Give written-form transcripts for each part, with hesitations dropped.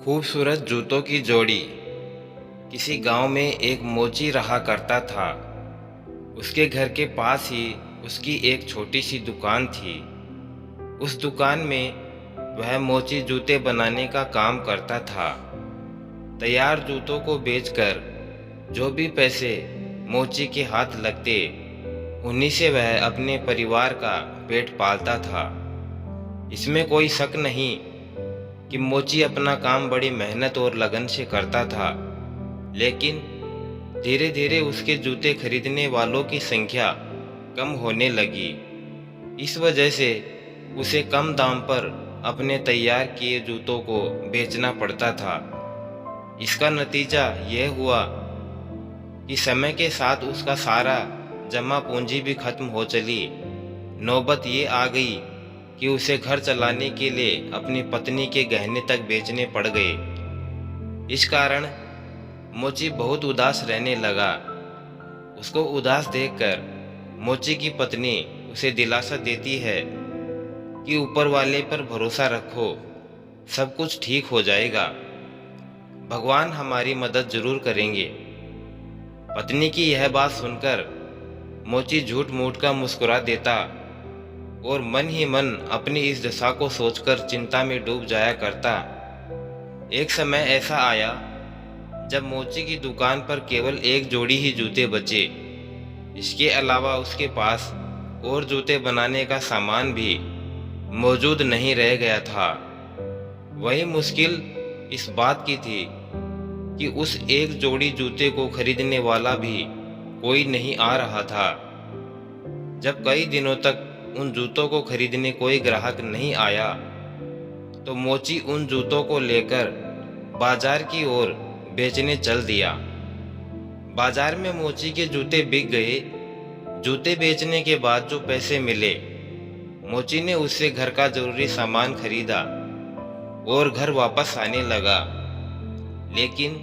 खूबसूरत जूतों की जोड़ी। किसी गांव में एक मोची रहा करता था। उसके घर के पास ही उसकी एक छोटी सी दुकान थी। उस दुकान में वह मोची जूते बनाने का काम करता था। तैयार जूतों को बेचकर जो भी पैसे मोची के हाथ लगते, उन्हीं से वह अपने परिवार का पेट पालता था। इसमें कोई शक नहीं कि मोची अपना काम बड़ी मेहनत और लगन से करता था। लेकिन धीरे धीरे उसके जूते खरीदने वालों की संख्या कम होने लगी। इस वजह से उसे कम दाम पर अपने तैयार किए जूतों को बेचना पड़ता था। इसका नतीजा यह हुआ कि समय के साथ उसका सारा जमा पूंजी भी खत्म हो चली। नौबत ये आ गई कि उसे घर चलाने के लिए अपनी पत्नी के गहने तक बेचने पड़ गए। इस कारण मोची बहुत उदास रहने लगा। उसको उदास देखकर मोची की पत्नी उसे दिलासा देती है कि ऊपर वाले पर भरोसा रखो, सब कुछ ठीक हो जाएगा, भगवान हमारी मदद जरूर करेंगे। पत्नी की यह बात सुनकर मोची झूठ मूठ का मुस्कुरा देता और मन ही मन अपनी इस दशा को सोचकर चिंता में डूब जाया करता। एक समय ऐसा आया जब मोची की दुकान पर केवल एक जोड़ी ही जूते बचे। इसके अलावा उसके पास और जूते बनाने का सामान भी मौजूद नहीं रह गया था। वही मुश्किल इस बात की थी कि उस एक जोड़ी जूते को खरीदने वाला भी कोई नहीं आ रहा था। जब कई दिनों तक उन जूतों को खरीदने कोई ग्राहक नहीं आया, तो मोची उन जूतों को लेकर बाजार की ओर बेचने चल दिया। बाजार में मोची के जूते बिक गए। जूते बेचने के बाद जो पैसे मिले, मोची ने उससे घर का जरूरी सामान खरीदा और घर वापस आने लगा। लेकिन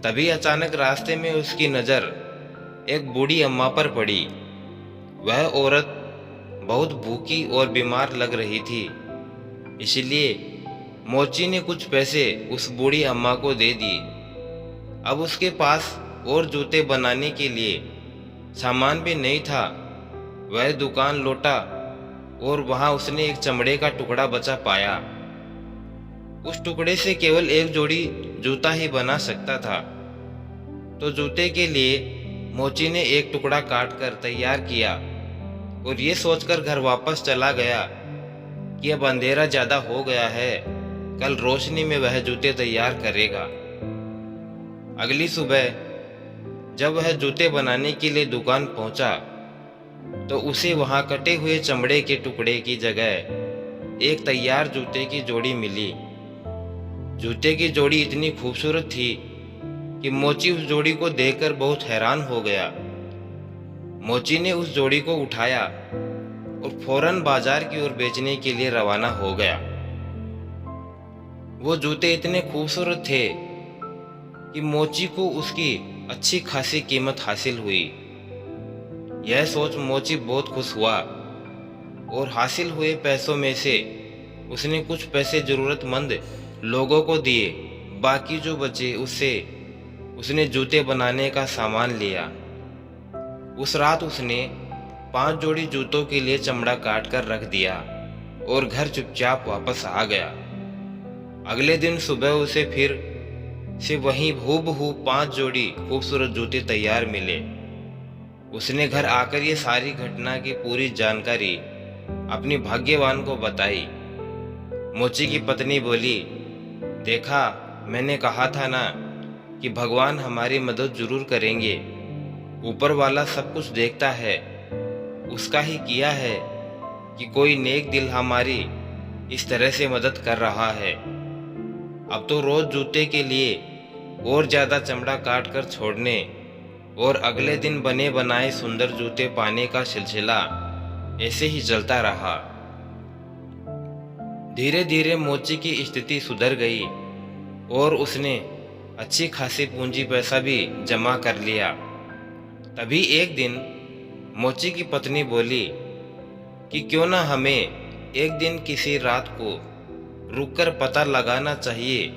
तभी अचानक रास्ते में उसकी नज़र एक बूढ़ी अम्मा पर पड़ी। वह औरत बहुत भूखी और बीमार लग रही थी। इसलिए मोची ने कुछ पैसे उस बूढ़ी अम्मा को दे दिए। अब उसके पास और जूते बनाने के लिए सामान भी नहीं था। वह दुकान लौटा और वहां उसने एक चमड़े का टुकड़ा बचा पाया। उस टुकड़े से केवल एक जोड़ी जूता ही बना सकता था। तो जूते के लिए मोची ने एक टुकड़ा काटकर तैयार किया और ये सोचकर घर वापस चला गया कि अब अंधेरा ज्यादा हो गया है, कल रोशनी में वह जूते तैयार करेगा। अगली सुबह जब वह जूते बनाने के लिए दुकान पहुंचा, तो उसे वहां कटे हुए चमड़े के टुकड़े की जगह एक तैयार जूते की जोड़ी मिली। जूते की जोड़ी इतनी खूबसूरत थी कि मोची उस जोड़ी को देखकर बहुत हैरान हो गया। मोची ने उस जोड़ी को उठाया और फौरन बाजार की ओर बेचने के लिए रवाना हो गया। वो जूते इतने खूबसूरत थे कि मोची को उसकी अच्छी खासी कीमत हासिल हुई। यह सोच मोची बहुत खुश हुआ और हासिल हुए पैसों में से उसने कुछ पैसे जरूरतमंद लोगों को दिए। बाकी जो बचे उससे उसने जूते बनाने का सामान लिया। उस रात उसने 5 जोड़ी जूतों के लिए चमड़ा काट कर रख दिया और घर चुपचाप वापस आ गया। अगले दिन सुबह उसे फिर से वहीं हूबहू 5 जोड़ी खूबसूरत जूते तैयार मिले। उसने घर आकर ये सारी घटना की पूरी जानकारी अपनी भाग्यवान को बताई। मोची की पत्नी बोली, देखा, मैंने कहा था ना कि भगवान हमारी मदद जरूर करेंगे। ऊपर वाला सब कुछ देखता है, उसका ही किया है कि कोई नेक दिल हमारी इस तरह से मदद कर रहा है। अब तो रोज जूते के लिए और ज्यादा चमड़ा काट कर छोड़ने और अगले दिन बने बनाए सुंदर जूते पाने का सिलसिला ऐसे ही चलता रहा। धीरे धीरे मोची की स्थिति सुधर गई और उसने अच्छी खासी पूंजी पैसा भी जमा कर लिया। तभी एक दिन मोची की पत्नी बोली कि क्यों ना हमें एक दिन किसी रात को रुककर पता लगाना चाहिए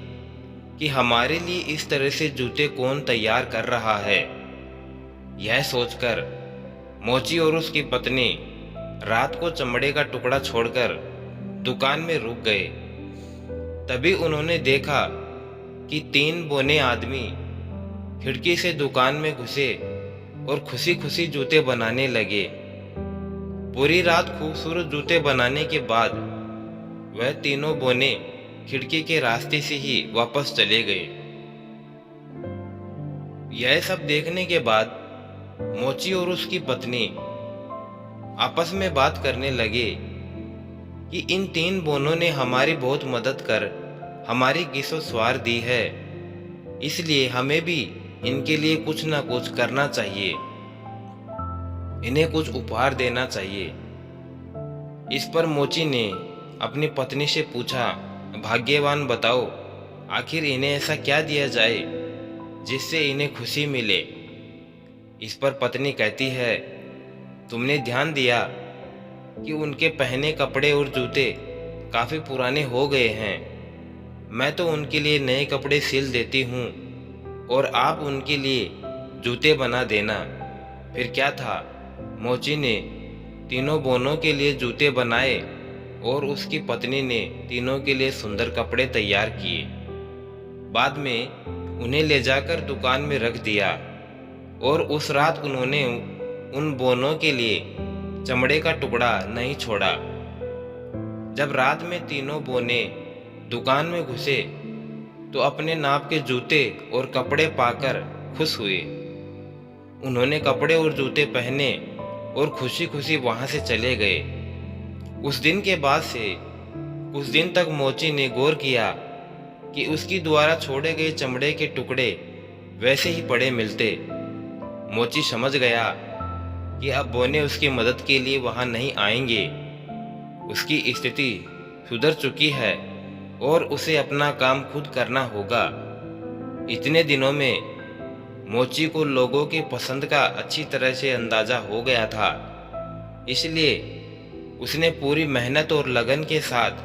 कि हमारे लिए इस तरह से जूते कौन तैयार कर रहा है। यह सोचकर मोची और उसकी पत्नी रात को चमड़े का टुकड़ा छोड़कर दुकान में रुक गए। तभी उन्होंने देखा कि 3 बौने आदमी खिड़की से दुकान में घुसे और खुशी खुशी जूते बनाने लगे। पूरी रात खूबसूरत जूते बनाने के बाद वह तीनों बौने खिड़की के रास्ते से ही वापस चले गए। यह सब देखने के बाद मोची और उसकी पत्नी आपस में बात करने लगे कि इन 3 बोनों ने हमारी बहुत मदद कर हमारी गीसो स्वार दी है, इसलिए हमें भी इनके लिए कुछ ना कुछ करना चाहिए, इन्हें कुछ उपहार देना चाहिए। इस पर मोची ने अपनी पत्नी से पूछा, भाग्यवान बताओ, आखिर इन्हें ऐसा क्या दिया जाए जिससे इन्हें खुशी मिले। इस पर पत्नी कहती है, तुमने ध्यान दिया कि उनके पहने कपड़े और जूते काफ़ी पुराने हो गए हैं। मैं तो उनके लिए नए कपड़े सिल देती हूँ और आप उनके लिए जूते बना देना। फिर क्या था, मोची ने तीनों बोनों के लिए जूते बनाए और उसकी पत्नी ने तीनों के लिए सुंदर कपड़े तैयार किए। बाद में उन्हें ले जाकर दुकान में रख दिया और उस रात उन्होंने उन बोनों के लिए चमड़े का टुकड़ा नहीं छोड़ा। जब रात में तीनों बोने दुकान में घुसे तो अपने नाप के जूते और कपड़े पाकर खुश हुए। उन्होंने कपड़े और जूते पहने और खुशी खुशी वहां से चले गए। उस दिन के बाद से कुछ दिन तक मोची ने गौर किया कि उसकी द्वारा छोड़े गए चमड़े के टुकड़े वैसे ही पड़े मिलते। मोची समझ गया कि अब बोने उसकी मदद के लिए वहां नहीं आएंगे। उसकी स्थिति सुधर चुकी है और उसे अपना काम खुद करना होगा। इतने दिनों में मोची को लोगों की पसंद का अच्छी तरह से अंदाजा हो गया था, इसलिए उसने पूरी मेहनत और लगन के साथ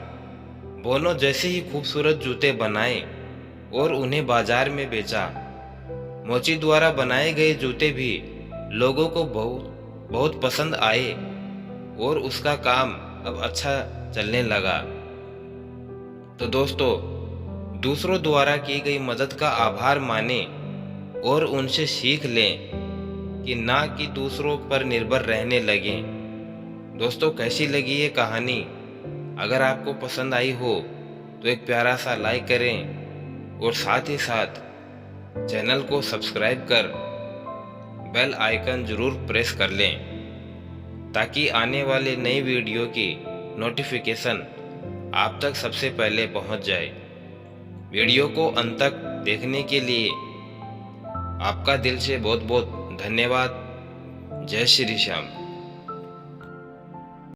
बोनों जैसे ही खूबसूरत जूते बनाए और उन्हें बाजार में बेचा। मोची द्वारा बनाए गए जूते भी लोगों को बहुत बहुत पसंद आए और उसका काम अब अच्छा चलने लगा। तो दोस्तों, दूसरों द्वारा की गई मदद का आभार माने और उनसे सीख लें कि ना कि दूसरों पर निर्भर रहने लगें। दोस्तों, कैसी लगी ये कहानी? अगर आपको पसंद आई हो तो एक प्यारा सा लाइक करें और साथ ही साथ चैनल को सब्सक्राइब कर बेल आइकन जरूर प्रेस कर लें ताकि आने वाले नई वीडियो की नोटिफिकेशन आप तक सबसे पहले पहुंच जाए। वीडियो को अंत तक देखने के लिए आपका दिल से बहुत बहुत धन्यवाद। जय श्री श्याम।